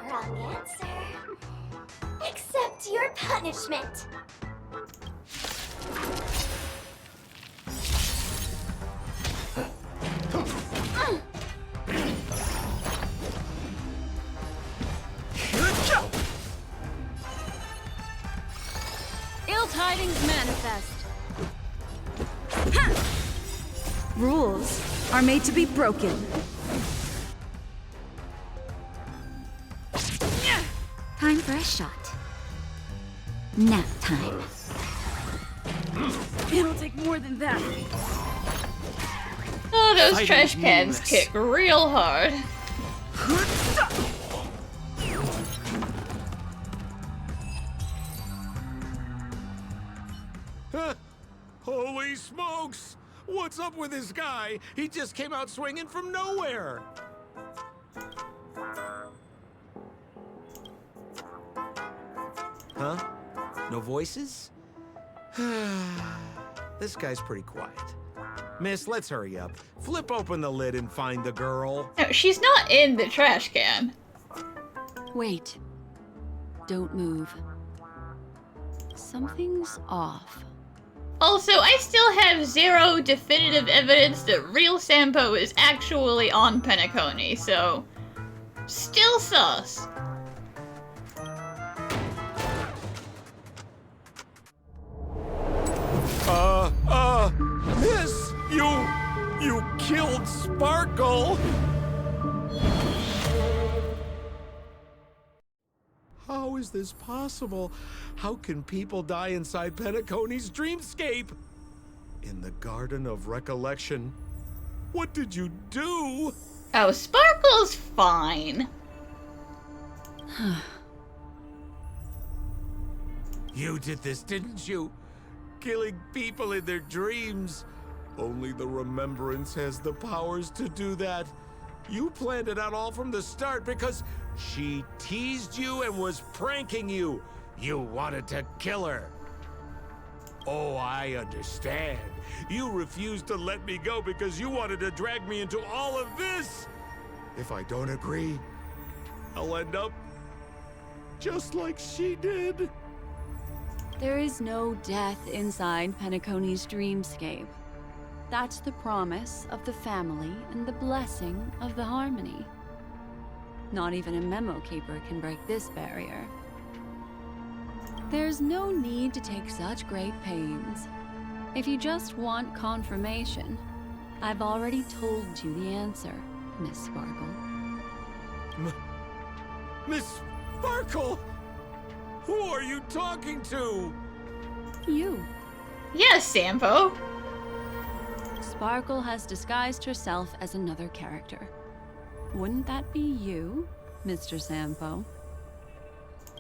Wrong answer. Accept your punishment. Ill tidings manifest. Rules are made to be broken. Time for a shot. Nap time. It'll take more than that. Oh, those Fighting trash is cans meaningless. kick real hard. Holy smokes! What's up with this guy? He just came out swinging from nowhere. Huh? No voices? This guy's pretty quiet. Miss, let's hurry up. Flip open the lid and find the girl. No, she's not in the trash can. Wait. Don't move. Something's off. Also, I still have 0 definitive evidence that real Sampo is actually on Penacony, so still sus. Miss, you killed Sparkle. How is this possible? How can people die inside Penacony's dreamscape? In the Garden of Recollection. What did you do? Oh, Sparkle's fine. You did this, didn't you? Killing people in their dreams. Only the Remembrance has the powers to do that. You planned it out all from the start because she teased you and was pranking you. You wanted to kill her. Oh, I understand. You refused to let me go because you wanted to drag me into all of this. If I don't agree, I'll end up just like she did. There is no death inside Penacony's dreamscape. That's the promise of the family and the blessing of the harmony. Not even a memo keeper can break this barrier. There's no need to take such great pains. If you just want confirmation, I've already told you the answer, Miss Sparkle. Miss Sparkle? Who are you talking to? You. Yes, Sampo. Sparkle has disguised herself as another character. Wouldn't that be you, Mr. Sampo?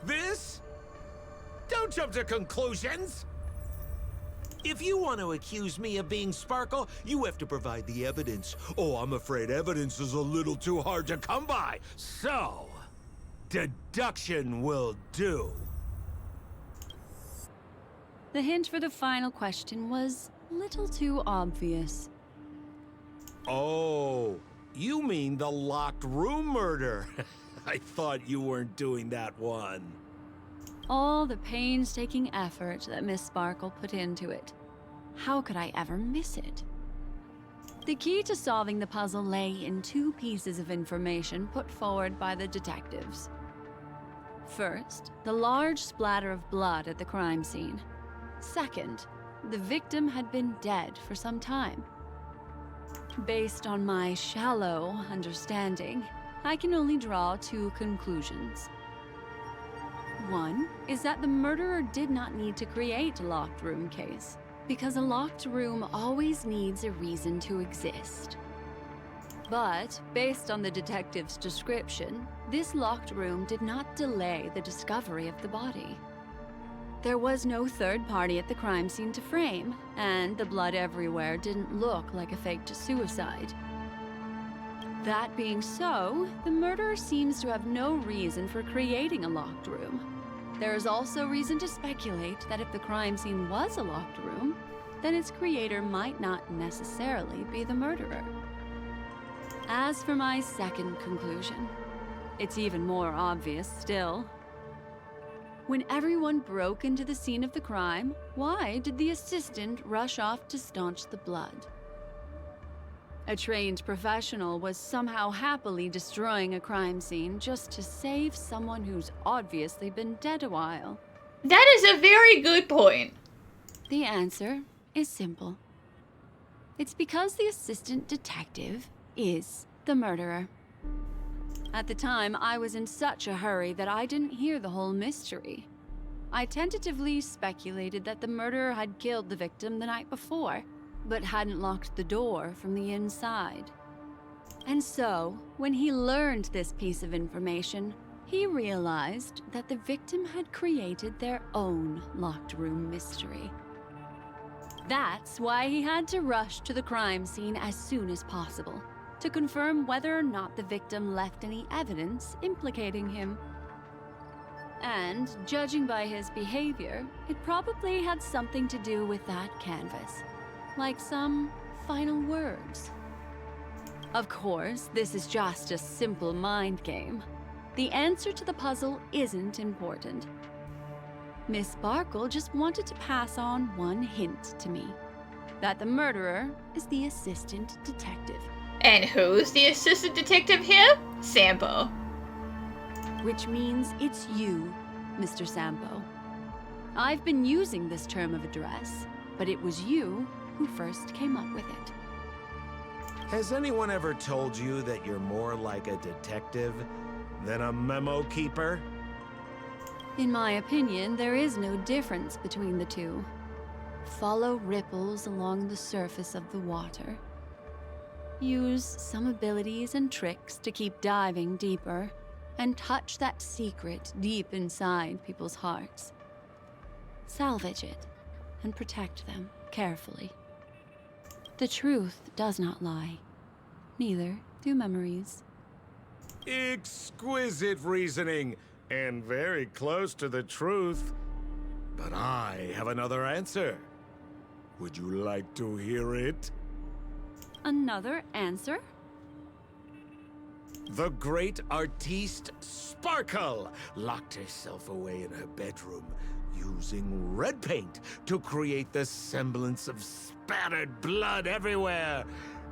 This? Don't jump to conclusions! If you want to accuse me of being Sparkle, you have to provide the evidence. Oh, I'm afraid evidence is a little too hard to come by. So, deduction will do. The hint for the final question was a little too obvious. Oh, you mean the locked room murder. I thought you weren't doing that one. All the painstaking effort that Miss Sparkle put into it. How could I ever miss it? The key to solving the puzzle lay in two pieces of information put forward by the detectives. First, the large splatter of blood at the crime scene. Second, the victim had been dead for some time. Based on my shallow understanding, I can only draw two conclusions. One is that the murderer did not need to create a locked room case, because a locked room always needs a reason to exist. But, based on the detective's description, this locked room did not delay the discovery of the body. There was no third party at the crime scene to frame, and the blood everywhere didn't look like a faked suicide. That being so, the murderer seems to have no reason for creating a locked room. There is also reason to speculate that if the crime scene was a locked room, then its creator might not necessarily be the murderer. As for my second conclusion, it's even more obvious still. When everyone broke into the scene of the crime, why did the assistant rush off to staunch the blood? A trained professional was somehow happily destroying a crime scene just to save someone who's obviously been dead a while. That is a very good point. The answer is simple. It's because the assistant detective is the murderer. At the time, I was in such a hurry that I didn't hear the whole mystery. I tentatively speculated that the murderer had killed the victim the night before, but hadn't locked the door from the inside. And so, when he learned this piece of information, he realized that the victim had created their own locked room mystery. That's why he had to rush to the crime scene as soon as possible, to confirm whether or not the victim left any evidence implicating him. And, judging by his behavior, it probably had something to do with that canvas. Like some final words. Of course, this is just a simple mind game. The answer to the puzzle isn't important. Miss Sparkle just wanted to pass on one hint to me. That the murderer is the assistant detective. And who's the assistant detective here? Sampo. Which means it's you, Mr. Sampo. I've been using this term of address, but it was you who first came up with it. Has anyone ever told you that you're more like a detective than a memo keeper? In my opinion, there is no difference between the two. Follow ripples along the surface of the water. Use some abilities and tricks to keep diving deeper, and touch that secret deep inside people's hearts. Salvage it, and protect them carefully. The truth does not lie. Neither do memories. Exquisite reasoning, and very close to the truth. But I have another answer. Would you like to hear it? Another answer? The great artiste Sparkle locked herself away in her bedroom using red paint to create the semblance of spattered blood everywhere.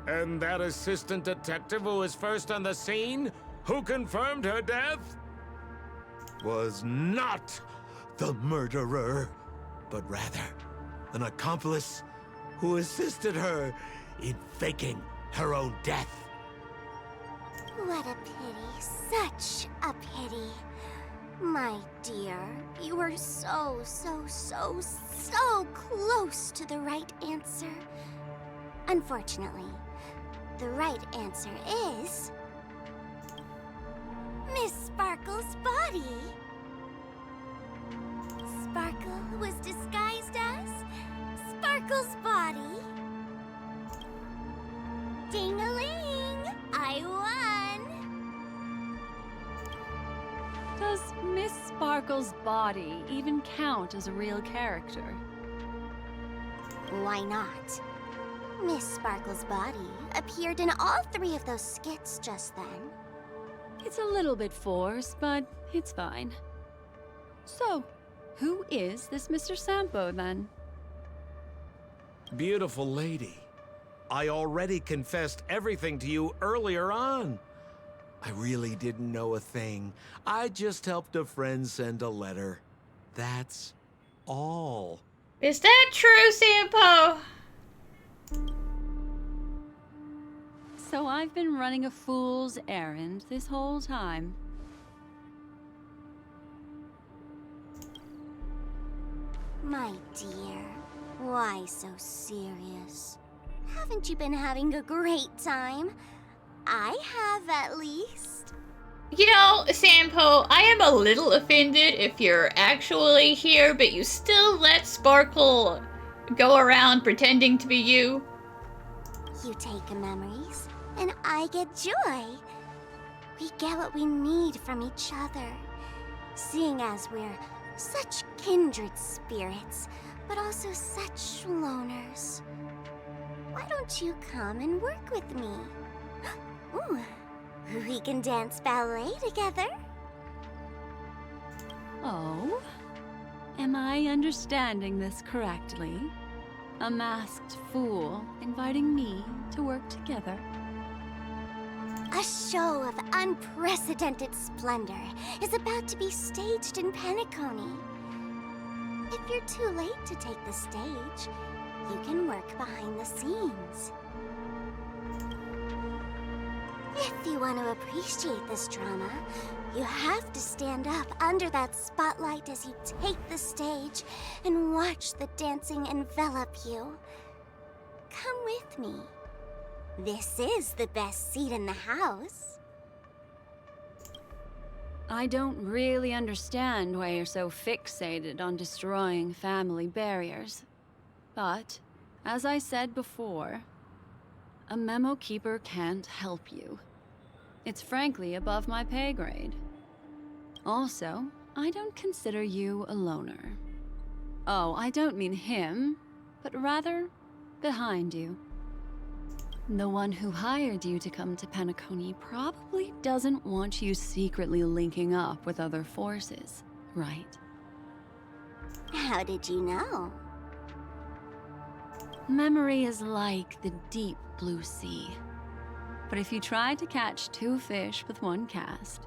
And that assistant detective who was first on the scene, who confirmed her death, was not the murderer, but rather an accomplice who assisted her in faking her own death. What a pity. Such a pity. My dear, you were so close to the right answer. Unfortunately, the right answer is... Miss Sparkle's body. Sparkle was disguised as Sparkle's body. Ding-a-ling! I won! Does Miss Sparkle's body even count as a real character? Why not? Miss Sparkle's body appeared in all three of those skits just then. It's a little bit forced, but it's fine. So, who is this Mr. Sampo, then? Beautiful lady, I already confessed everything to you earlier on. I really didn't know a thing. I just helped a friend send a letter. That's all. Is that true, Sampo? So I've been running a fool's errand this whole time. My dear, why so serious? Haven't you been having a great time? I have, at least. You know, Sampo, I am a little offended if you're actually here, but you still let Sparkle go around pretending to be you. You take memories, and I get joy. We get what we need from each other, seeing as we're such kindred spirits, but also such loners. Why don't you come and work with me? Ooh, we can dance ballet together. Oh? Am I understanding this correctly? A masked fool inviting me to work together? A show of unprecedented splendor is about to be staged in Penacony. If you're too late to take the stage, you can work behind the scenes. If you want to appreciate this drama, you have to stand up under that spotlight as you take the stage and watch the dancing envelop you. Come with me. This is the best seat in the house. I don't really understand why you're so fixated on destroying family barriers. But, as I said before, a memo keeper can't help you. It's frankly above my pay grade. Also, I don't consider you a loner. Oh, I don't mean him, but rather behind you. The one who hired you to come to Penacony probably doesn't want you secretly linking up with other forces, right? How did you know? Memory is like the deep blue sea. But if you try to catch two fish with one cast,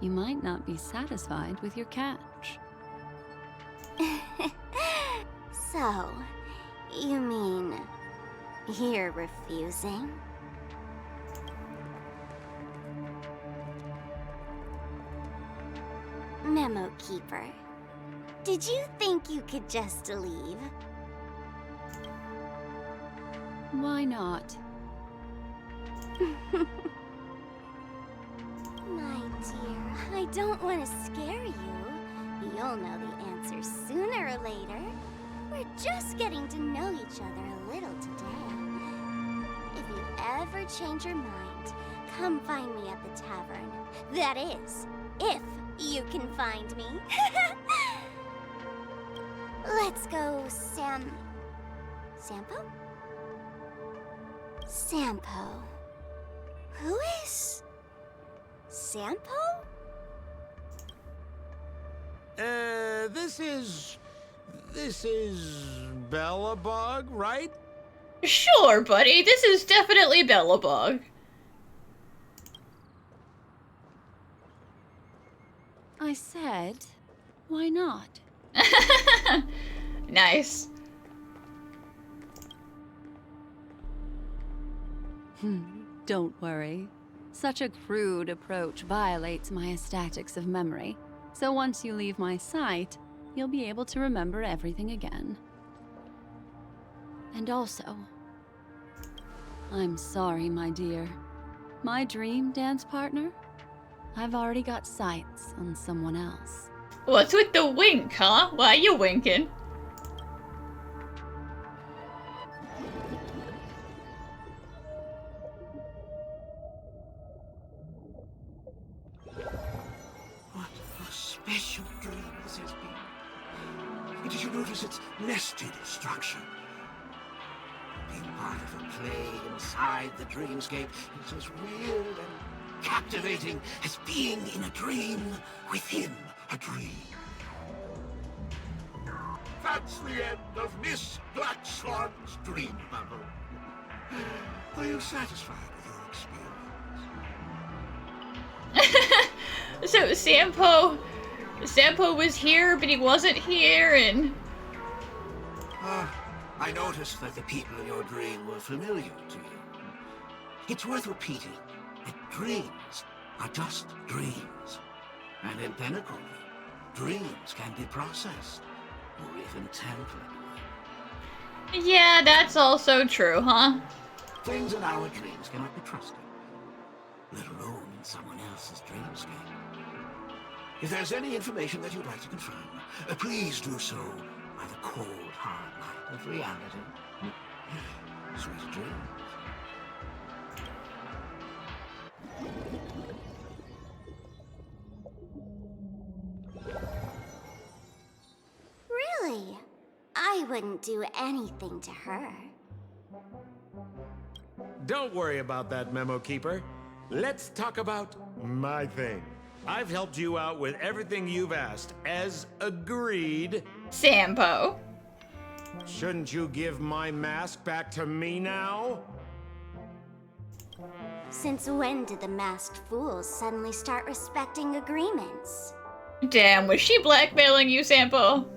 you might not be satisfied with your catch. So, you mean you're refusing? Memo Keeper, did you think you could just leave? Why not? My dear, I don't want to scare you. You'll know the answer sooner or later. We're just getting to know each other a little today. If you ever change your mind, come find me at the tavern. That is, if you can find me. Let's go, Sampo? Sampo. Who is Sampo? This is Bellabug, right? Sure, buddy. This is definitely Bellabug. I said, why not? Nice. Don't worry. Such a crude approach violates my statics of memory. So once you leave my sight, you'll be able to remember everything again. And also, I'm sorry, my dear. My dream dance partner? I've already got sights on someone else. What's with the wink, huh? Why are you winking? What a special dream this has been. Did you notice its nested structure? Being part of a play inside the dreamscape is as weird and captivating as being in a dream within a dream. That's the end of Miss Black Swan's dream bubble. Are you satisfied with your experience? So Sampo was here, but he wasn't here, and I noticed that the people in your dream were familiar to you. It's worth repeating that dreams are just dreams. And in Pinnacle, dreams can be processed, or even tempered. yeah, that's also true, huh? Things in our dreams cannot be trusted, let alone in someone else's dreamscape. If there's any information that you'd like to confirm, please do so by the cold, hard light of reality. Sweet dreams. Really? I wouldn't do anything to her. Don't worry about that, Memo Keeper. Let's talk about my thing. I've helped you out with everything you've asked, as agreed. Sampo. Shouldn't you give my mask back to me now? Since when did the masked fools suddenly start respecting agreements? Damn, was she blackmailing you, Sampo?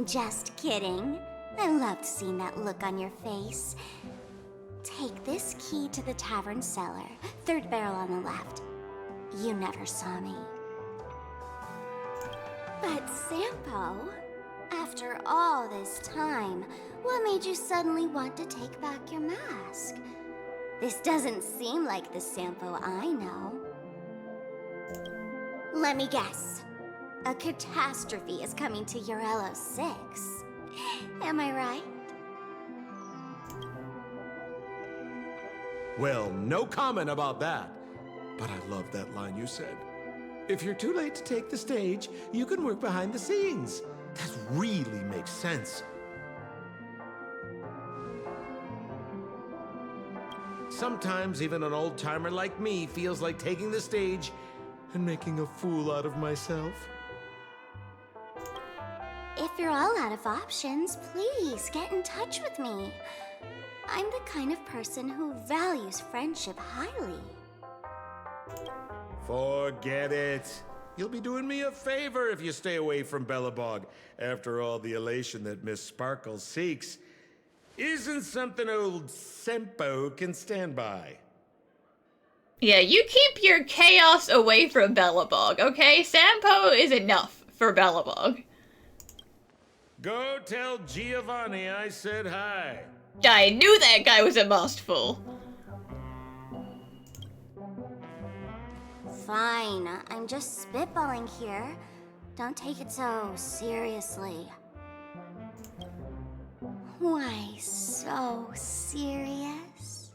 Just kidding. I loved seeing that look on your face. Take this key to the tavern cellar, third barrel on the left. You never saw me. But Sampo, after all this time, what made you suddenly want to take back your mask? This doesn't seem like the Sampo I know. Let me guess. A catastrophe is coming to Urello 6. Am I right? Well, no comment about that. But I love that line you said. If you're too late to take the stage, you can work behind the scenes. That really makes sense. Sometimes even an old-timer like me feels like taking the stage and making a fool out of myself. If you're all out of options, please get in touch with me. I'm the kind of person who values friendship highly. Forget it. You'll be doing me a favor if you stay away from Bellabog. After all, the elation that Miss Sparkle seeks isn't something old Sempo can stand by. Yeah, you keep your chaos away from Bellabog, okay? Sampo is enough for Bellabog. Go tell Giovanni I said hi. I knew that guy was a mustful. Fine, I'm just spitballing here. Don't take it so seriously. Why so serious?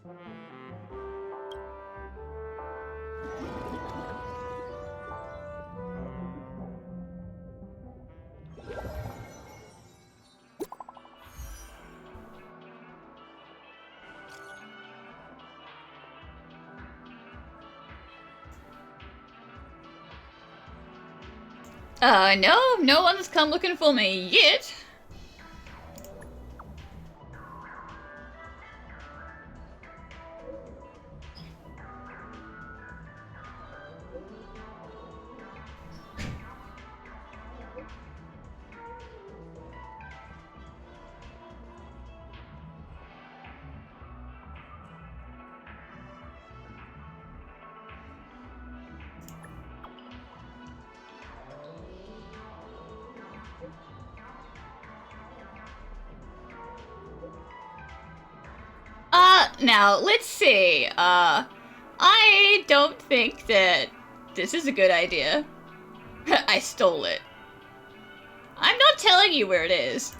No one's come looking for me yet. Now, let's see. I don't think that this is a good idea. I stole it. I'm not telling you where it is.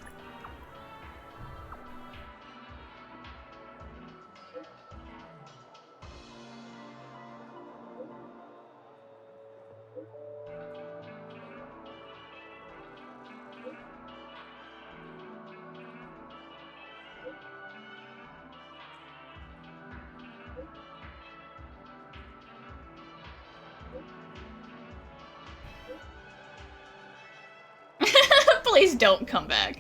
Please don't come back.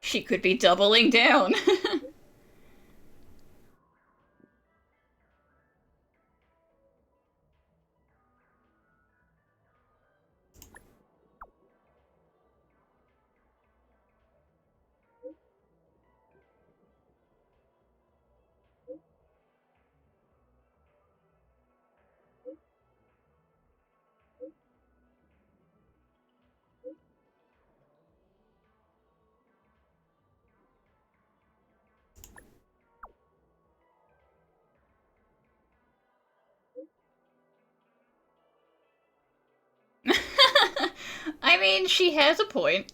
She could be doubling down. I mean, she has a point.